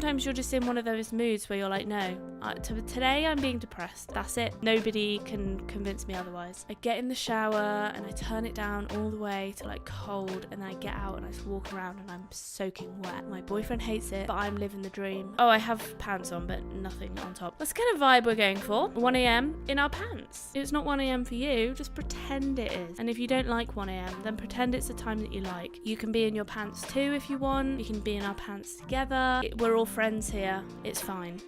sometimes you're just in one of those moods where you're like, no, today I'm being depressed. That's it. Nobody can convince me otherwise. I get in the shower and I turn it down all the way to like cold, and then I get out and I just walk around and I'm soaking wet. My boyfriend hates it, but I'm living the dream. Oh, I have pants on, but nothing on top. That's the kind of vibe we're going for. 1 a.m. in our pants. It's not 1 a.m. for you, just pretend it is. And if you don't like 1 a.m., then pretend it's the time that you like. You can be in your pants too if you want. You can be in our pants together. We're all friends here. It's fine.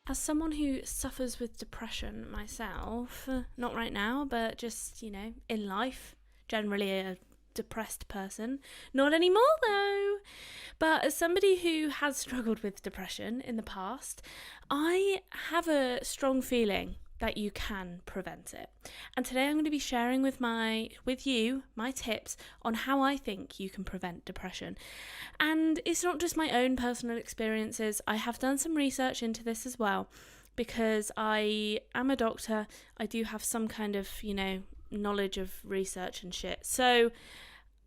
As someone who suffers with depression myself, not right now, but just, in life, generally a depressed person. Not anymore though. But as somebody who has struggled with depression in the past, I have a strong feeling that you can prevent it. And today I'm going to be sharing with you my tips on how I think you can prevent depression. And it's not just my own personal experiences. I have done some research into this as well, because I am a doctor. I do have some kind of, knowledge of research and shit. So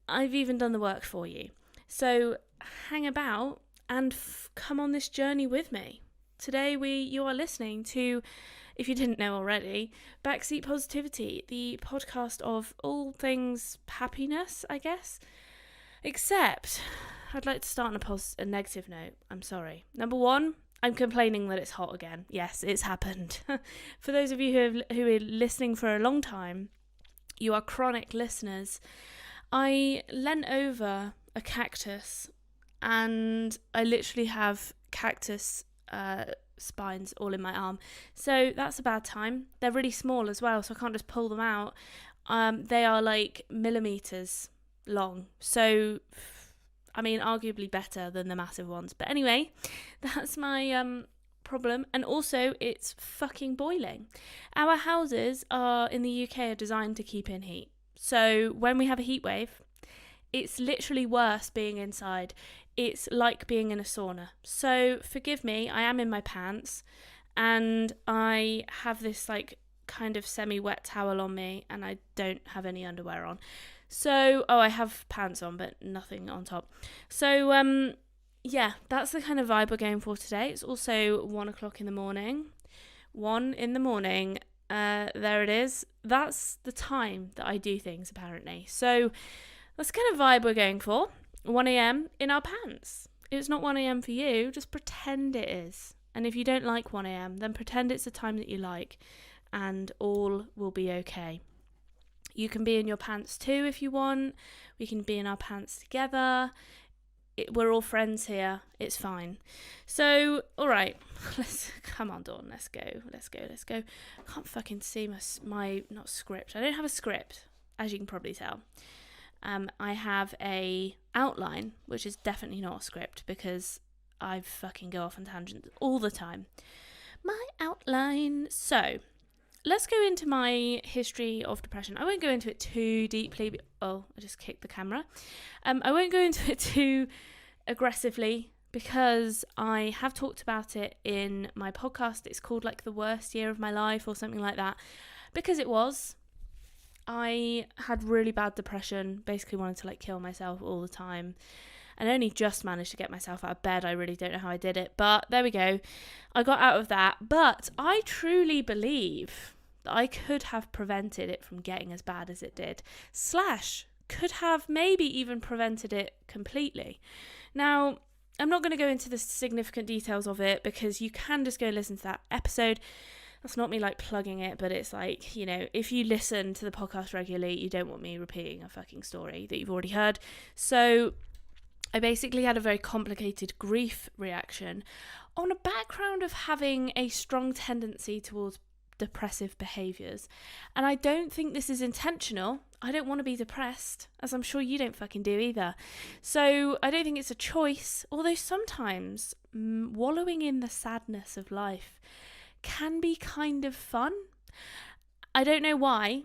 I've even done the work for you. So hang about and come on this journey with me. Today you are listening to, if you didn't know already, Backseat Positivity, the podcast of all things happiness, I guess. Except, I'd like to start on a negative note. I'm sorry. Number one, I'm complaining that it's hot again. Yes, it's happened. For those of you who are listening for a long time, you are chronic listeners. I leant over a cactus and I literally have cactus spines all in my arm. So that's a bad time. They're really small as well, so I can't just pull them out. They are like millimeters long. So, arguably better than the massive ones. But anyway, that's my problem. And also, it's fucking boiling. Our houses in the UK are designed to keep in heat. So when we have a heat wave, it's literally worse being inside. It's like being in a sauna. So forgive me, I am in my pants and I have this like kind of semi-wet towel on me and I don't have any underwear on. So, I have pants on but nothing on top. So, that's the kind of vibe we're going for today. It's also 1 o'clock in the morning. 1 in the morning. There it is. That's the time that I do things, apparently. So that's the kind of vibe we're going for. 1 a.m. in our pants. It's not 1 a.m. for you, just pretend it is. And if you don't like 1 a.m., then pretend it's the time that you like, and all will be okay. You can be in your pants too if you want. We can be in our pants together. We're all friends here. It's fine. So, all right. Come on, Dawn. Let's go. I can't fucking see my not script. I don't have a script, as you can probably tell. I have a outline, which is definitely not a script because I fucking go off on tangents all the time. My outline. So, let's go into my history of depression. I won't go into it too deeply. I just kicked the camera. I won't go into it too aggressively because I have talked about it in my podcast. It's called like the worst year of my life or something like that, because it was. I had really bad depression, basically wanted to like kill myself all the time, and only just managed to get myself out of bed. I really don't know how I did it, but there we go. I got out of that, but I truly believe that I could have prevented it from getting as bad as it did, / could have maybe even prevented it completely. Now, I'm not going to go into the significant details of it because you can just go listen to that episode. That's not me like plugging it, but it's like, if you listen to the podcast regularly, you don't want me repeating a fucking story that you've already heard. So I basically had a very complicated grief reaction on a background of having a strong tendency towards depressive behaviours. And I don't think this is intentional. I don't want to be depressed, as I'm sure you don't fucking do either. So I don't think it's a choice, although sometimes wallowing in the sadness of life can be kind of fun. I don't know why,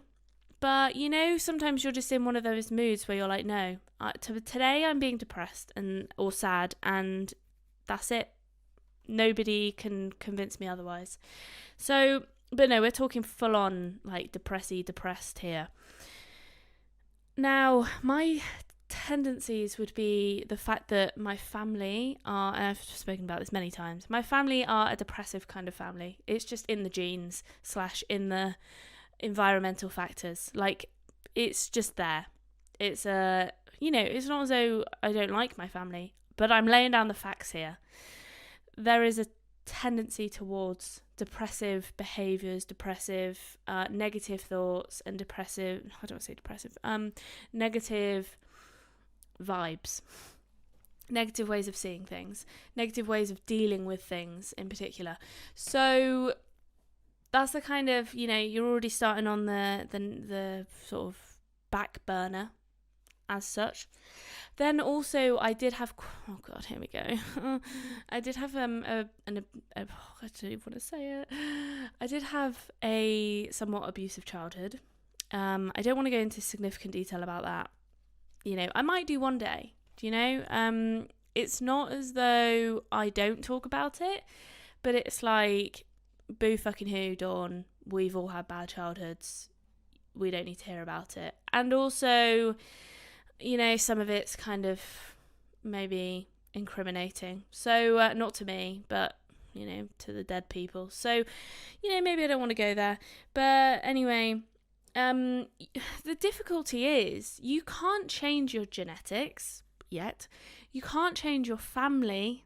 but sometimes you're just in one of those moods where you're like, no, today I'm being depressed or sad, and that's it. Nobody can convince me otherwise. So, but no, we're talking full on like depressed here. Now, my tendencies would be the fact that my family are, and I've spoken about this many times, my family are a depressive kind of family. It's just in the genes / in the environmental factors. Like, it's just there. It's it's not as though I don't like my family, but I'm laying down the facts here. There is a tendency towards depressive behaviours, depressive negative thoughts, and negative vibes, negative ways of seeing things, negative ways of dealing with things in particular. So that's the kind of, you're already starting on the sort of back burner as such. Then also I did have, oh god, here we go. I did have I don't even want to say it. I did have a somewhat abusive childhood. I don't want to go into significant detail about that. I might do one day. It's not as though I don't talk about it, but it's like, boo fucking who, Dawn. We've all had bad childhoods. We don't need to hear about it. And also, some of it's kind of maybe incriminating. So, not to me, but, to the dead people. So, maybe I don't want to go there. But anyway, the difficulty is you can't change your genetics yet. You can't change your family,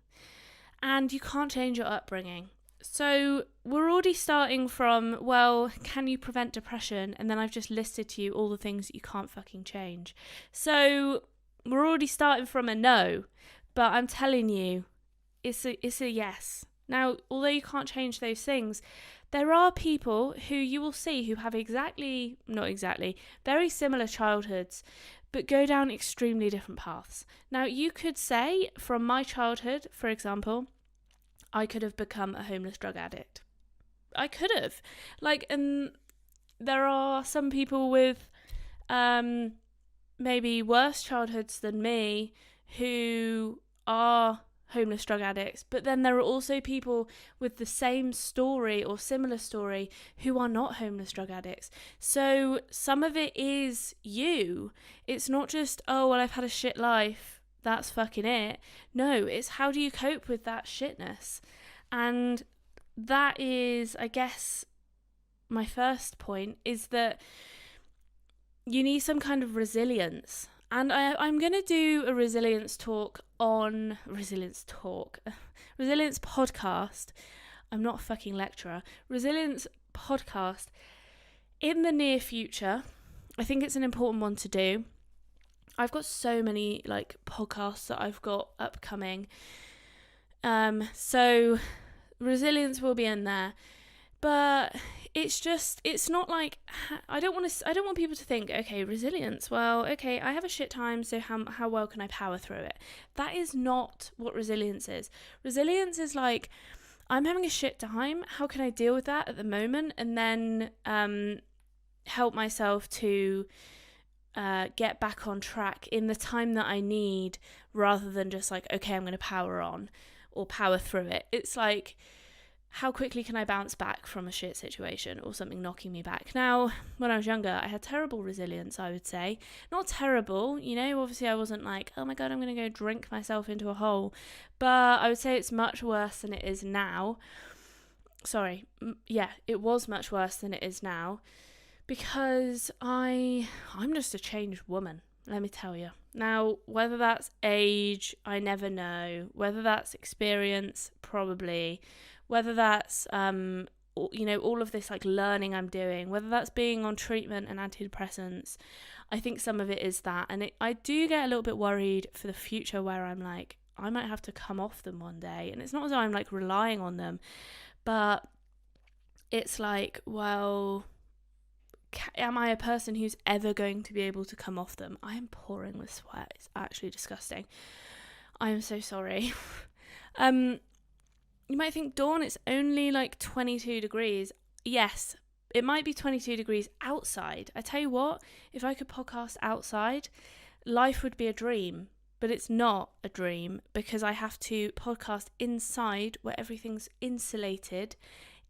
and you can't change your upbringing. So we're already starting from, well, can you prevent depression? And then I've just listed to you all the things that you can't fucking change. So we're already starting from a no, but I'm telling you, it's a yes. Now, although you can't change those things, there are people who you will see who have very similar childhoods, but go down extremely different paths. Now, you could say, from my childhood, for example, I could have become a homeless drug addict. I could have. And there are some people with maybe worse childhoods than me who are homeless drug addicts, but then there are also people with the same story or similar story who are not homeless drug addicts. So some of it is you. It's not just, oh, well, I've had a shit life, that's fucking it. No, it's how do you cope with that shitness? And that is, I guess, my first point, is that you need some kind of resilience. And I'm going to do a resilience podcast. I'm not a fucking lecturer. Resilience podcast in the near future. I think it's an important one to do. I've got so many podcasts that I've got upcoming. So resilience will be in there. But it's not like, I don't want people to think, okay, resilience, well, okay, I have a shit time, so how well can I power through it? That is not what resilience is. Resilience is like, I'm having a shit time, how can I deal with that at the moment, and then help myself to get back on track in the time that I need, rather than just like, okay, I'm going to power on or power through it. It's like, how quickly can I bounce back from a shit situation or something knocking me back? Now, when I was younger, I had terrible resilience, I would say. Not terrible, obviously I wasn't like, oh my God, I'm going to go drink myself into a hole. But I would say it's much worse than it is now. It was much worse than it is now. Because I'm just a changed woman, let me tell you. Now, whether that's age, I never know. Whether that's experience, probably. Whether that's, all of this learning I'm doing, whether that's being on treatment and antidepressants, I think some of it is that. And I do get a little bit worried for the future, where I'm like, I might have to come off them one day. And it's not as though I'm relying on them, but it's like, well, am I a person who's ever going to be able to come off them? I am pouring with sweat. It's actually disgusting. I am so sorry. You might think, Dawn, it's only 22 degrees. Yes, it might be 22 degrees outside. I tell you what, if I could podcast outside, life would be a dream. But it's not a dream, because I have to podcast inside where everything's insulated.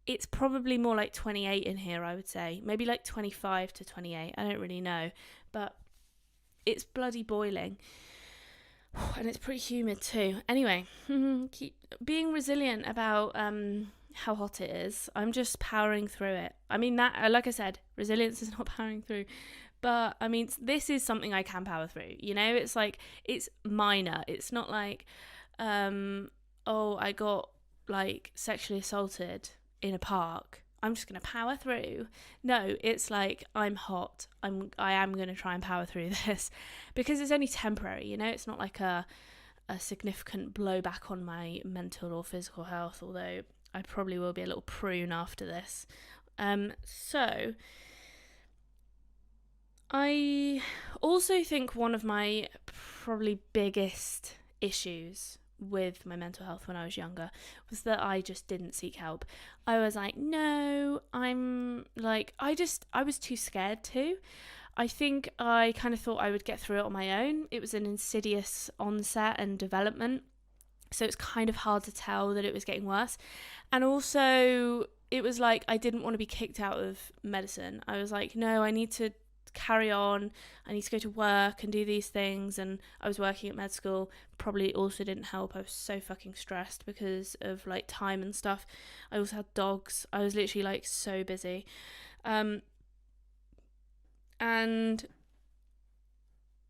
It's probably more like 28 in here, I would say. Maybe 25 to 28. I don't really know. But it's bloody boiling. And it's pretty humid too. Anyway, keep being resilient about how hot it is. I'm just powering through it. I mean, that, like I said, resilience is not powering through. But I mean, this is something I can power through. You know, it's like, it's minor. It's not like, oh, I got like sexually assaulted in a park. I'm just going to power through. No, it's like, I'm hot. I am going to try and power through this, because it's only temporary, you know. It's not like a significant blowback on my mental or physical health, although I probably will be a little prune after this. So I also think one of my probably biggest issues with my mental health when I was younger was that I just didn't seek help. I was like, no, I was too scared to. I think I kind of thought I would get through it on my own. It was an insidious onset and development, so it's kind of hard to tell that it was getting worse. And also, it was like I didn't want to be kicked out of medicine. I was like, no, I need to carry on. I need to go to work and do these things. And I was working at med school. Probably also didn't help. I was so fucking stressed because of like time and stuff. I also had dogs. I was literally like so busy. And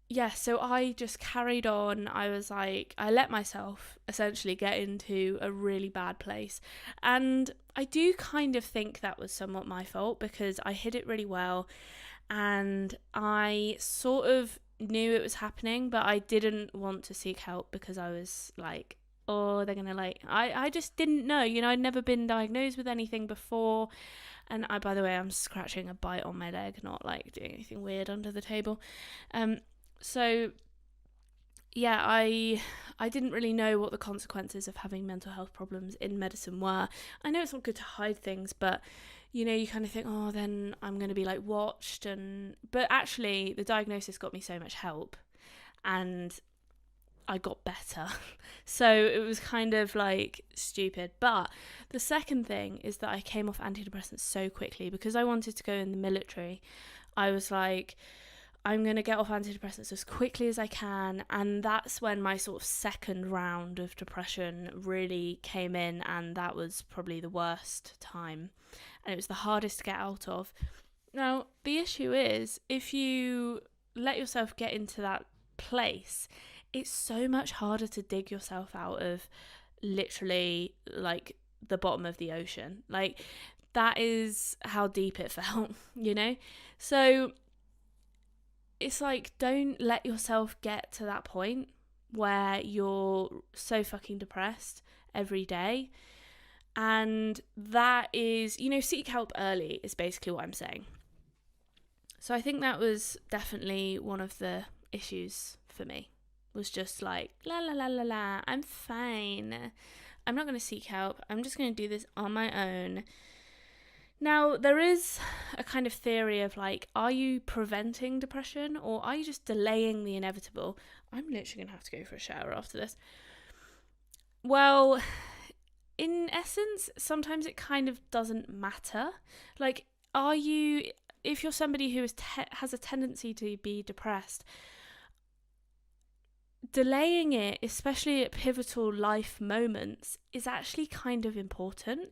yeah, so I just carried on. I was like, I let myself essentially get into a really bad place. And I do kind of think that was somewhat my fault, because I hid it really well. And I sort of knew it was happening, but I didn't want to seek help because I was like, oh, they're going to like, I just didn't know, you know, I'd never been diagnosed with anything before. And by the way, I'm scratching a bite on my leg, not like doing anything weird under the table. So yeah, I didn't really know what the consequences of having mental health problems in medicine were. I know it's not good to hide things, but you know, you kind of think, oh, then I'm going to be like watched. But actually the diagnosis got me so much help and I got better. So it was kind of like stupid. But the second thing is that I came off antidepressants so quickly because I wanted to go in the military. I was like, I'm going to get off antidepressants as quickly as I can. And that's when my sort of second round of depression really came in. And that was probably the worst time. And it was the hardest to get out of. Now, the issue is, if you let yourself get into that place, it's so much harder to dig yourself out of literally like the bottom of the ocean. Like, that is how deep it felt, you know? So it's like, don't let yourself get to that point where you're so fucking depressed every day. And that is, you know, seek help early is basically what I'm saying. So I think that was definitely one of the issues for me, was just like, la la la la la, I'm fine. I'm not going to seek help. I'm just going to do this on my own. Now, there is a kind of theory of like, are you preventing depression or are you just delaying the inevitable? I'm literally going to have to go for a shower after this. Well, in essence, sometimes it kind of doesn't matter. Like, if you're somebody who has a tendency to be depressed, delaying it, especially at pivotal life moments, is actually kind of important.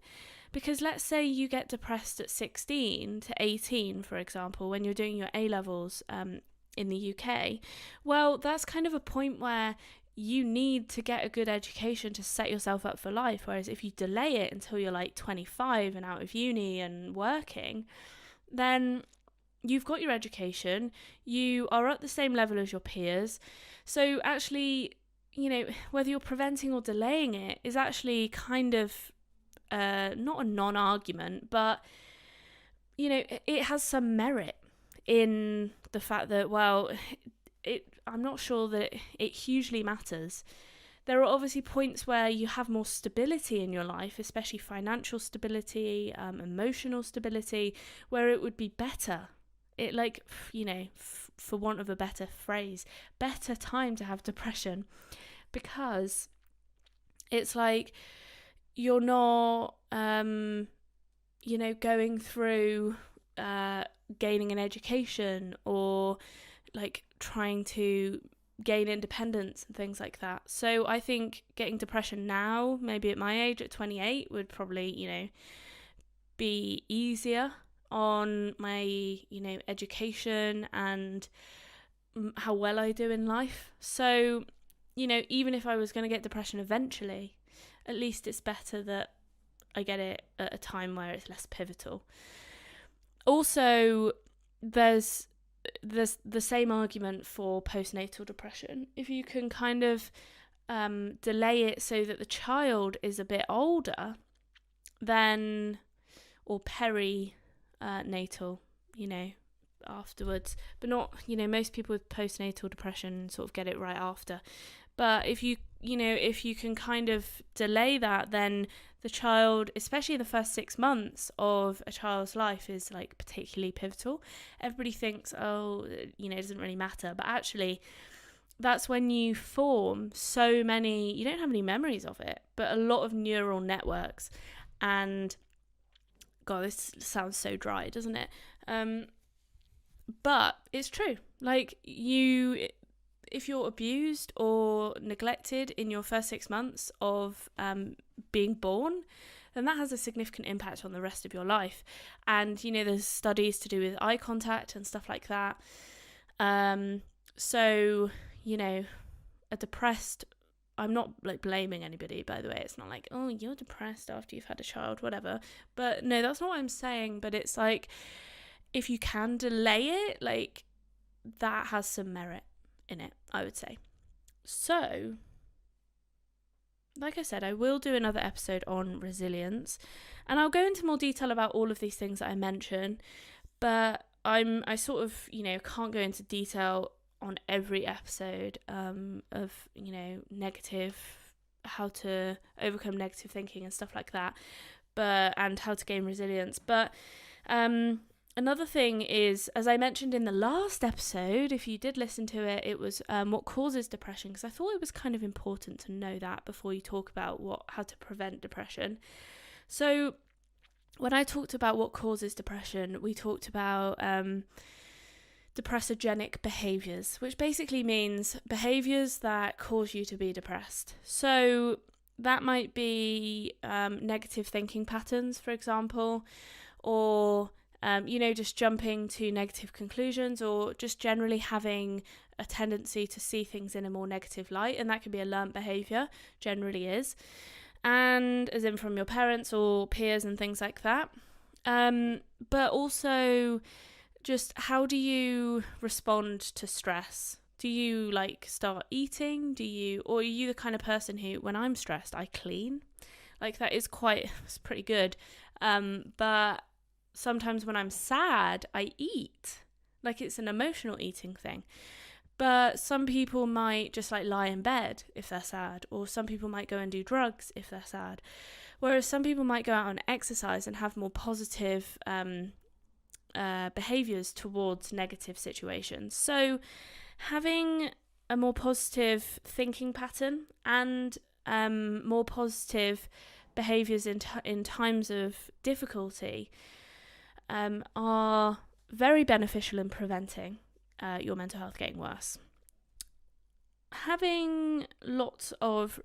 Because let's say you get depressed at 16 to 18, for example, when you're doing your A-levels in the UK. Well, that's kind of a point where you need to get a good education to set yourself up for life. Whereas if you delay it until you're like 25 and out of uni and working, then you've got your education, you are at the same level as your peers. So actually, you know, whether you're preventing or delaying it is actually kind of not a non-argument, but, you know, it has some merit in the fact that, well, I'm not sure that it hugely matters. There are obviously points where you have more stability in your life, especially financial stability, emotional stability, where it would be better. It, like, you know, for want of a better phrase, better time to have depression, because it's like you're not, you know, going through gaining an education or like trying to gain independence and things like that. So I think getting depression now, maybe at my age at 28, would probably, be easier on my, education and how well I do in life. So, even if I was going to get depression eventually, at least it's better that I get it at a time where it's less pivotal. Also, there's the same argument for postnatal depression. If you can kind of delay it so that the child is a bit older, then, or perinatal, afterwards, but not, most people with postnatal depression sort of get it right after. But if you can kind of delay that, then the child, especially the first 6 months of a child's life, is like particularly pivotal. Everybody thinks, it doesn't really matter, but actually that's when you form so many, you don't have any memories of it, but a lot of neural networks. And God, this sounds so dry, doesn't it? But it's true. Like, if you're abused or neglected in your first 6 months of being born, then that has a significant impact on the rest of your life. And, there's studies to do with eye contact and stuff like that. So, a depressed, I'm not like blaming anybody, by the way. It's not like, oh, you're depressed after you've had a child, whatever. But no, that's not what I'm saying. But it's like, if you can delay it, like, that has some merit in it, I would say. So, like I said, I will do another episode on resilience, and I'll go into more detail about all of these things that I mention, but I sort of, can't go into detail on every episode of, negative, how to overcome negative thinking and stuff like that, and how to gain resilience. But another thing is, as I mentioned in the last episode, if you did listen to it, it was what causes depression, because I thought it was kind of important to know that before you talk about how to prevent depression. So when I talked about what causes depression, we talked about depressogenic behaviours, which basically means behaviours that cause you to be depressed. So that might be negative thinking patterns, for example, or just jumping to negative conclusions, or just generally having a tendency to see things in a more negative light. And that can be a learnt behaviour, generally is. And as in from your parents or peers and things like that. But also, just how do you respond to stress? Do you start eating? Or are you the kind of person who, when I'm stressed, I clean? Like, that is it's pretty good. But sometimes when I'm sad, I eat. Like, it's an emotional eating thing. But some people might just lie in bed if they're sad, or some people might go and do drugs if they're sad. Whereas some people might go out and exercise and have more positive behaviours towards negative situations. So having a more positive thinking pattern and more positive behaviours in times of difficulty are very beneficial in preventing your mental health getting worse. Having lots of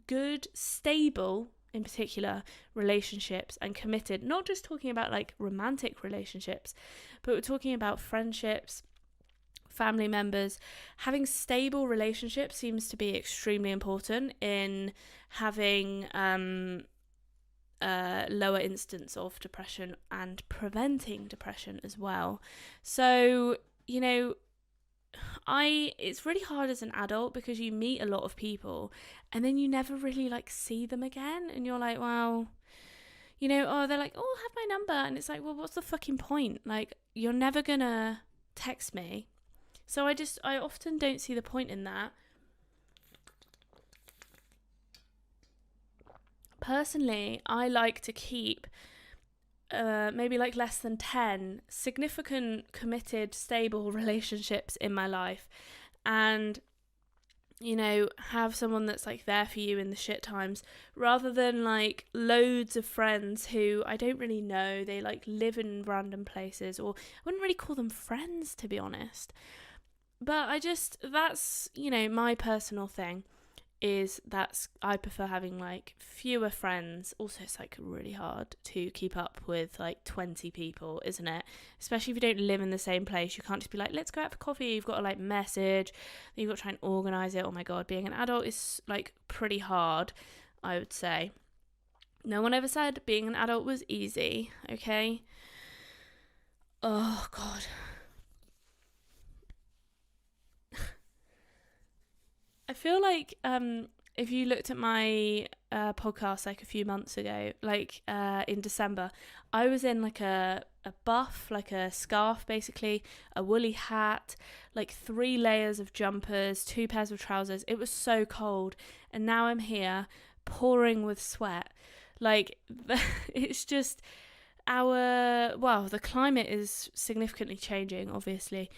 good, stable, in particular, relationships, and committed, not just talking about romantic relationships, but we're talking about friendships, family members. Having stable relationships seems to be extremely important in having lower instance of depression and preventing depression as well. So, it's really hard as an adult because you meet a lot of people and then you never really see them again, and you're like, well, they're like, oh, have my number, and it's like, well, what's the fucking point? You're never gonna text me. So I often don't see the point in that. Personally, I like to keep maybe less than 10 significant, committed, stable relationships in my life, and have someone that's there for you in the shit times, rather than loads of friends who I don't really know. They live in random places, or I wouldn't really call them friends, to be honest. But that's, my personal thing is I prefer having like fewer friends. Also, it's like really hard to keep up with like 20 people, isn't it? Especially if you don't live in the same place. You can't just be like, let's go out for coffee. You've got to like message, you've got to try and organise it. Oh my God, being an adult is like pretty hard, I would say. No one ever said being an adult was easy, okay? Oh God. I feel like if you looked at my podcast like a few months ago, like in December, I was in like a buff, like a scarf basically, a woolly hat, like 3 layers of jumpers, 2 pairs of trousers. It was so cold, and now I'm here pouring with sweat. Like it's just the climate is significantly changing, obviously.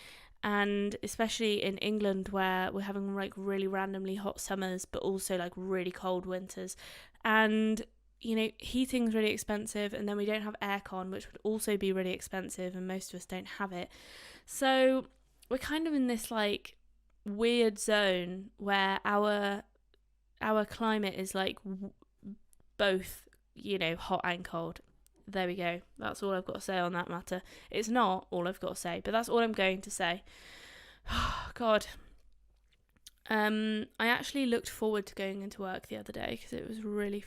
And especially in England, where we're having like really randomly hot summers, but also like really cold winters. And, heating's really expensive, and then we don't have aircon, which would also be really expensive, and most of us don't have it. So we're kind of in this like weird zone where our climate is like both, hot and cold. There we go. That's all I've got to say on that matter. It's not all I've got to say, but that's all I'm going to say. God. I actually looked forward to going into work the other day because it was really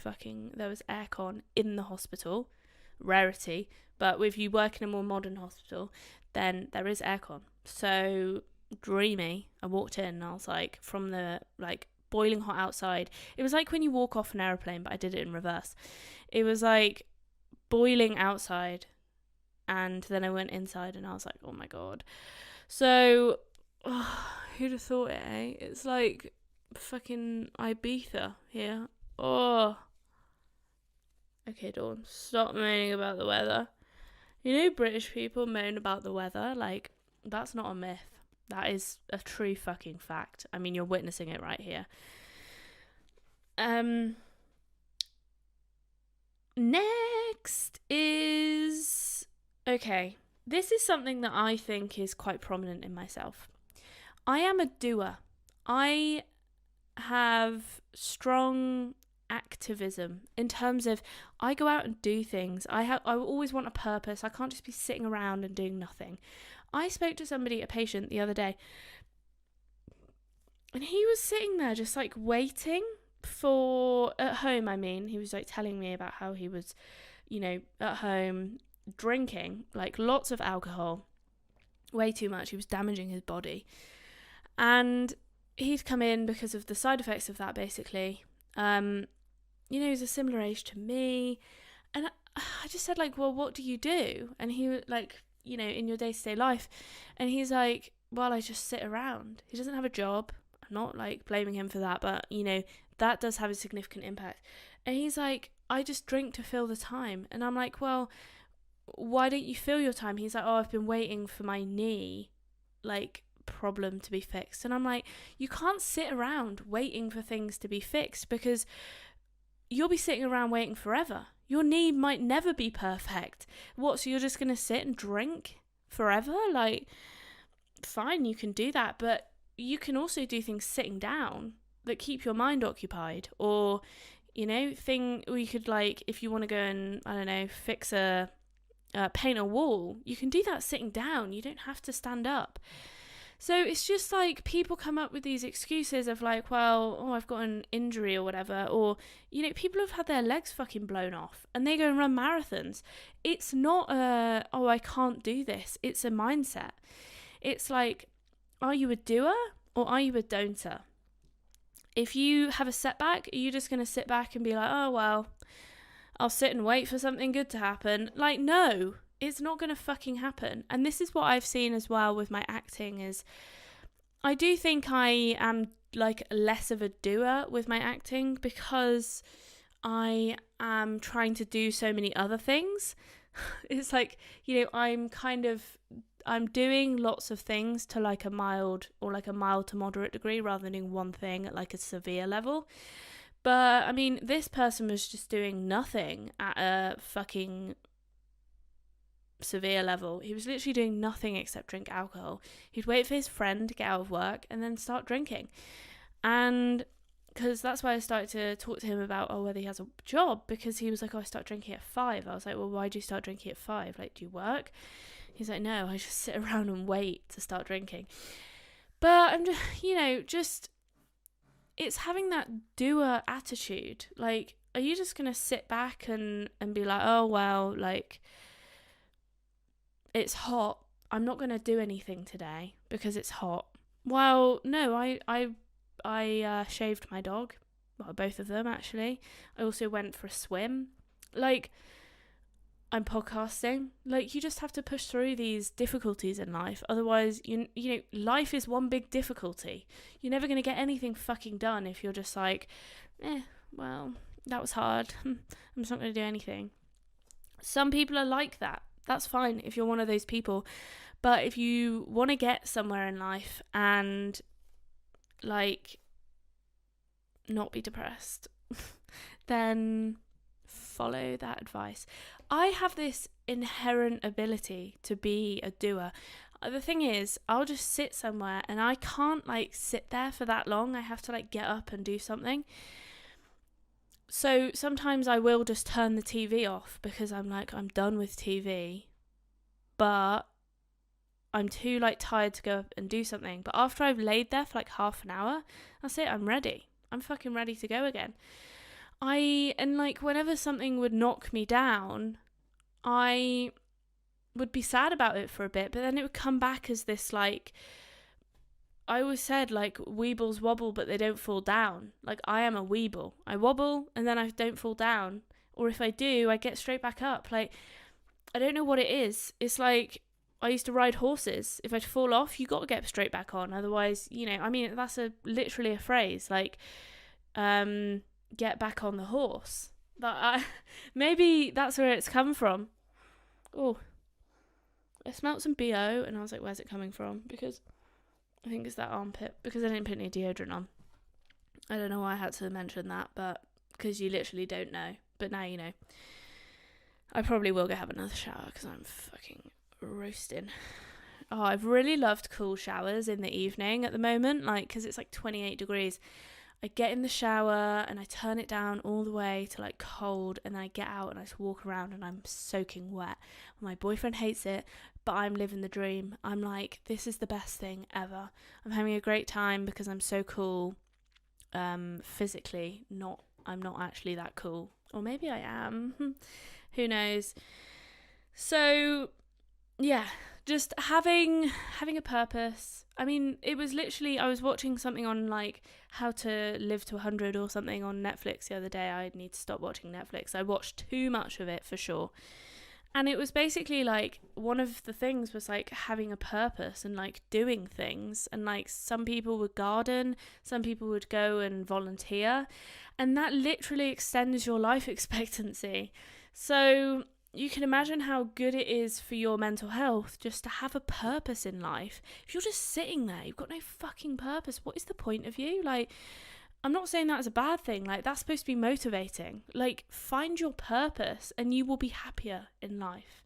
there was aircon in the hospital. Rarity. But if you work in a more modern hospital, then there is aircon. So dreamy. I walked in and I was like, from the like boiling hot outside. It was like when you walk off an aeroplane, but I did it in reverse. It was like boiling outside, and then I went inside and I was like, oh my God. So who'd have thought it, eh? It's like fucking Ibiza here. Okay, Dawn, stop moaning about the weather. British people moan about the weather. Like, that's not a myth. That is a true fucking fact. I mean, you're witnessing it right here. Next is... Okay, this is something that I think is quite prominent in myself. I am a doer. I have strong activism in terms of I go out and do things. I always want a purpose. I can't just be sitting around and doing nothing. I spoke to somebody, a patient, the other day, and he was sitting there just like waiting at home. He was like telling me about how he was, at home drinking like lots of alcohol, way too much. He was damaging his body, and he'd come in because of the side effects of that, basically. He's a similar age to me, and I just said, like, well, what do you do? And he was like, in your day-to-day life, and he's like, well, I just sit around. He doesn't have a job. I'm not like blaming him for that, but that does have a significant impact. And he's like, I just drink to fill the time. And I'm like, well, why don't you fill your time? He's like, oh, I've been waiting for my knee like problem to be fixed. And I'm like, you can't sit around waiting for things to be fixed, because you'll be sitting around waiting forever. Your knee might never be perfect. What, so you're just going to sit and drink forever? Like, fine, you can do that, but you can also do things sitting down that keep your mind occupied. Or, you could, like, if you want to go and, I don't know, fix paint a wall, you can do that sitting down. You don't have to stand up. So it's just like people come up with these excuses of like, well, I've got an injury or whatever. Or, people have had their legs fucking blown off and they go and run marathons. It's not I can't do this. It's a mindset. It's like, are you a doer or are you a don'ter? If you have a setback, are you just going to sit back and be like, oh, well, I'll sit and wait for something good to happen? Like, no. It's not going to fucking happen. And this is what I've seen as well with my acting, is I do think I am like less of a doer with my acting, because I am trying to do so many other things. It's like, I'm doing lots of things to like a mild to moderate degree, rather than doing one thing at like a severe level. But I mean, this person was just doing nothing at a fucking severe level. He was literally doing nothing except drink alcohol. He'd wait for his friend to get out of work and then start drinking. And because that's why I started to talk to him about whether he has a job, because he was like, I start drinking at 5. I was like, well, why do you start drinking at 5? Like, do you work? He's like, no, I just sit around and wait to start drinking. But I'm just, it's having that doer attitude. Like, are you just going to sit back and be like, oh, well, like, it's hot, I'm not going to do anything today because it's hot? Well, no, I shaved my dog. Well, both of them, actually. I also went for a swim. Like, I'm podcasting. Like, you just have to push through these difficulties in life. Otherwise, you know, life is one big difficulty. You're never going to get anything fucking done if you're just like, well, that was hard. I'm just not going to do anything. Some people are like that. That's fine if you're one of those people. But if you want to get somewhere in life and, like, not be depressed, then follow that advice. I have this inherent ability to be a doer. The thing is, I'll just sit somewhere and I can't, like, sit there for that long. I have to, like, get up and do something. So sometimes I will just turn the TV off because I'm like, I'm done with TV, but I'm too, like, tired to go up and do something. But after I've laid there for like half an hour, that's it, I'm ready. I'm fucking ready to go again. And like, whenever something would knock me down, I would be sad about it for a bit, but then it would come back as this, like, I always said, like, weebles wobble, but they don't fall down. Like, I am a weeble. I wobble, and then I don't fall down. Or if I do, I get straight back up. Like, I don't know what it is. It's like, I used to ride horses. If I'd fall off, you got to get straight back on. Otherwise, you know, I mean, that's literally a phrase. Like, get back on the horse. Maybe that's where it's come from. Oh, I smelt some BO, and I was like, where's it coming from? Because I think it's that armpit, because I didn't put any deodorant on. I don't know why I had to mention that, but because you literally don't know. But now you know. I probably will go have another shower because I'm fucking roasting. Oh, I've really loved cool showers in the evening at the moment, like, because it's like 28 degrees. I get in the shower and I turn it down all the way to, like, cold, and then I get out and I just walk around and I'm soaking wet. My boyfriend hates it, but I'm living the dream. I'm like, this is the best thing ever. I'm having a great time because I'm so cool. Physically, I'm not actually that cool. Or maybe I am. Who knows? So, yeah, just having a purpose. I mean, it was literally, I was watching something on, like, how to live to 100 or something on Netflix the other day. I need to stop watching Netflix. I watched too much of it for sure. And it was basically, like, one of the things was, like, having a purpose and, like, doing things. And, like, some people would garden, some people would go and volunteer. And that literally extends your life expectancy. So you can imagine how good it is for your mental health just to have a purpose in life. If you're just sitting there, you've got no fucking purpose, what is the point of you? Like, I'm not saying that as a bad thing. Like, that's supposed to be motivating. Like, find your purpose and you will be happier in life.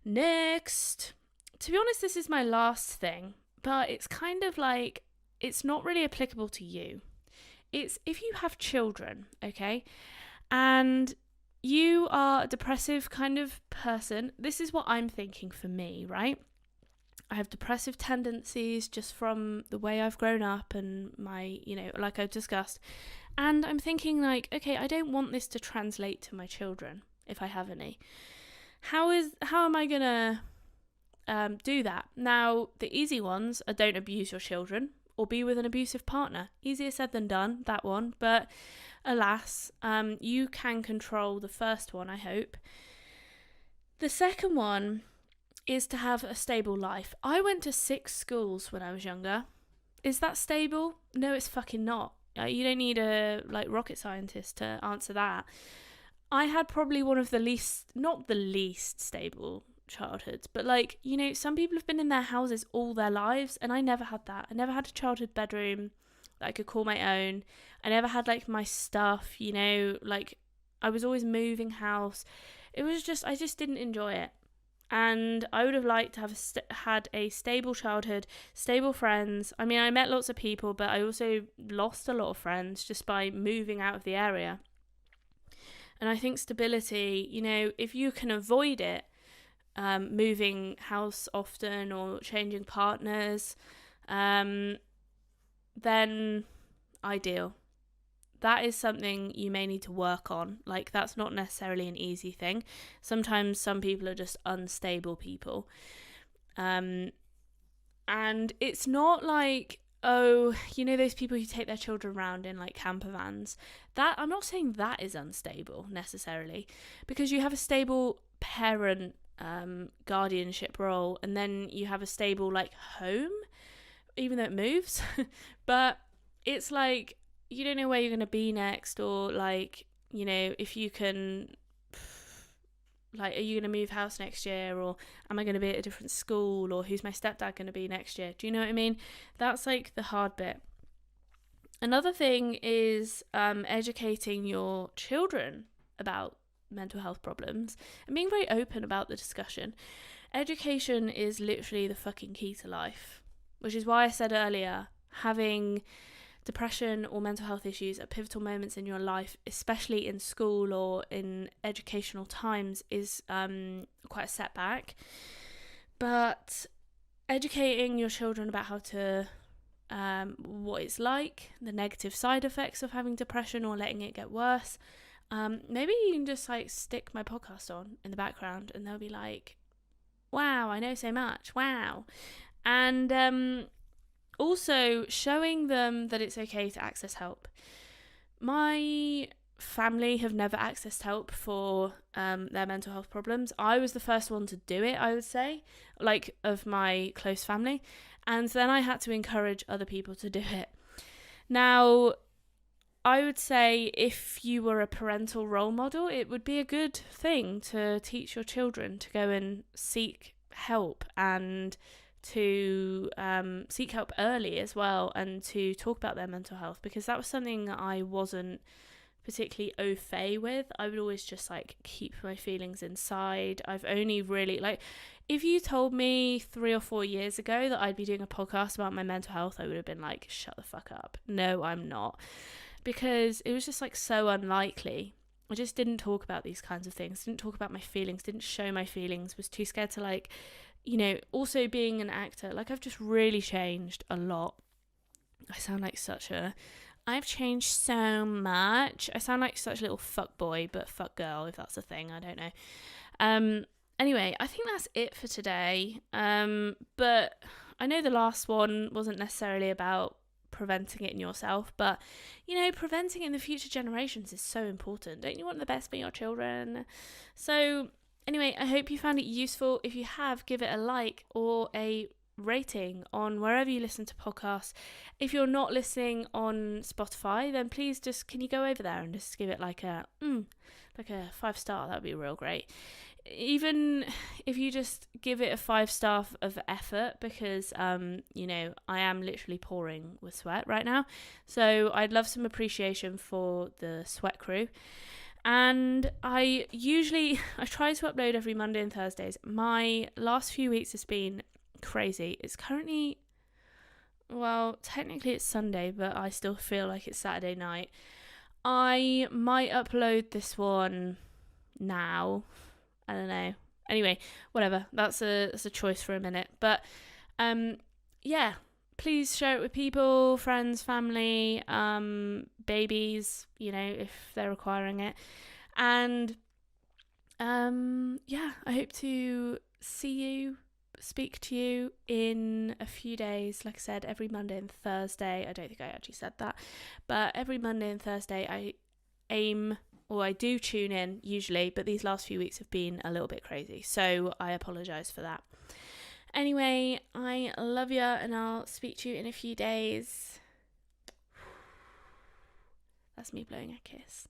Next. To be honest, this is my last thing, but it's kind of like, it's not really applicable to you. It's if you have children, okay, and you are a depressive kind of person. This is what I'm thinking for me, right? I have depressive tendencies just from the way I've grown up and my, you know, like I've discussed. And I'm thinking, like, okay, I don't want this to translate to my children, if I have any. How am I going to do that? Now, the easy ones are don't abuse your children or be with an abusive partner. Easier said than done, that one. But alas, you can control the first one, I hope. The second one is to have a stable life. I went to 6 schools when I was younger. Is that stable? No, it's fucking not. You don't need a, like, rocket scientist to answer that. I had probably one of the least, not the least stable childhoods, but, like, you know, some people have been in their houses all their lives, and I never had that. I never had a childhood bedroom that I could call my own. I never had, like, my stuff, you know, like, I was always moving house. It was just, I just didn't enjoy it. And I would have liked to have had a stable childhood, stable friends. I mean, I met lots of people, but I also lost a lot of friends just by moving out of the area. And I think stability, you know, if you can avoid it, moving house often or changing partners, then ideal. That is something you may need to work on. Like, that's not necessarily an easy thing. Sometimes some people are just unstable people. And it's not like, oh, you know, those people who take their children around in like camper vans. That, I'm not saying that is unstable necessarily, because you have a stable parent guardianship role, and then you have a stable like home, even though it moves. But it's like, you don't know where you're going to be next, or like, you know, if you can, like, are you going to move house next year, or am I going to be at a different school, or who's my stepdad going to be next year? Do you know what I mean? That's like the hard bit. Another thing is educating your children about mental health problems and being very open about the discussion. Education is literally the fucking key to life, which is why I said earlier, having depression or mental health issues at pivotal moments in your life, especially in school or in educational times, is quite a setback. But educating your children about how to what it's like, the negative side effects of having depression or letting it get worse. Maybe you can just like stick my podcast on in the background and they'll be like, wow, I know so much, wow. And also showing them that it's okay to access help. My family have never accessed help for their mental health problems. I was the first one to do it, I would say, like, of my close family. And then I had to encourage other people to do it. Now, I would say if you were a parental role model, it would be a good thing to teach your children to go and seek help, and to seek help early as well, and to talk about their mental health, because that was something that I wasn't particularly au fait with. I would always just like keep my feelings inside. I've only really, like, if you told me 3 or 4 years ago that I'd be doing a podcast about my mental health, I would have been like, shut the fuck up. No, I'm not. Because it was just like so unlikely. I just didn't talk about these kinds of things, didn't talk about my feelings, didn't show my feelings, was too scared to, like, you know, also being an actor, like, I've just really changed a lot. I sound like I've changed so much. I sound like such a little fuck boy, but fuck girl, if that's a thing, I don't know. Anyway, I think that's it for today. But I know the last one wasn't necessarily about preventing it in yourself, but, you know, preventing it in the future generations is so important. Don't you want the best for your children? So anyway, I hope you found it useful. If you have, give it a like or a rating on wherever you listen to podcasts. If you're not listening on Spotify, then please just, can you go over there and just give it like a 5-star? That would be real great. Even if you just give it a 5-star of effort, because you know, I am literally pouring with sweat right now, so I'd love some appreciation for the sweat crew. And I try to upload every Monday and Thursdays. My last few weeks has been crazy. It's currently, well, technically it's Sunday, but I still feel like it's Saturday night. I might upload this one now. I don't know. Anyway, whatever. That's a choice for a minute. But yeah, please share it with people, friends, family, babies, you know, if they're requiring it. And yeah, I hope to speak to you in a few days. Like I said, every Monday and Thursday. I don't think I actually said that, but every Monday and Thursday I do tune in usually, but these last few weeks have been a little bit crazy, so I apologise for that. Anyway, I love you, and I'll speak to you in a few days. That's me blowing a kiss.